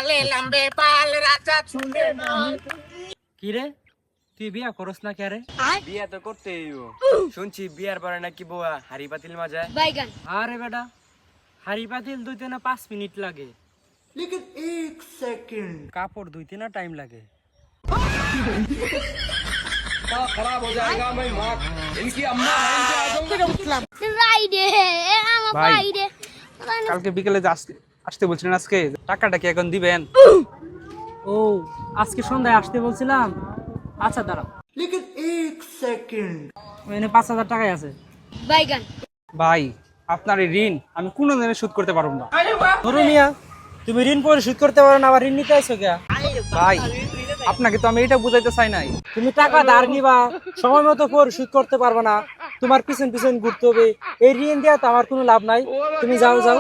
লালে লম্বে বাল রাজা চুলে না। কি রে তুই বিয়া করস না কে রে? বিয়া তো করতেই শুনছি বিয়ার পরে নাকি বউয়া হাড়ি পাতিল মাজায়। আরে বেটা হাড়ি পাতিল ধুইতে না 5 মিনিট লাগে, लेकिन एक सेकंड কাপড় ধুইতে না টাইম লাগে। ভাই কালকে বিকেলে আসতে বলছিলেন, আজকে টাকাটা কি এখন দিবেন? ও আজকে সন্ধ্যায় আসতে বলছিলাম। আচ্ছা দাঁড়াও, लेकिन एक सेकंड এখানে 5,000 টাকাই আছে। ভাই আপনার এই ঋণ আমি কোনো দিনে শোধ করতে পারবো না। ধরো মিয়া, তুমি ঋণ পরিশোধ করতে পারো না, আবার ঋণ নিতে আইছো কে? ভাই আপনাকে তো আমি এটা বুঝাইতে চাই নাই। তুমি টাকা ধার নিবা, সময় মতো পরিশোধ করতে পারবে না, তোমার পিছন পিছন ঘুরতে হবে। এই ঋণ দেওয়া তো আমার কোনো লাভ নাই। তুমি যাও যাও।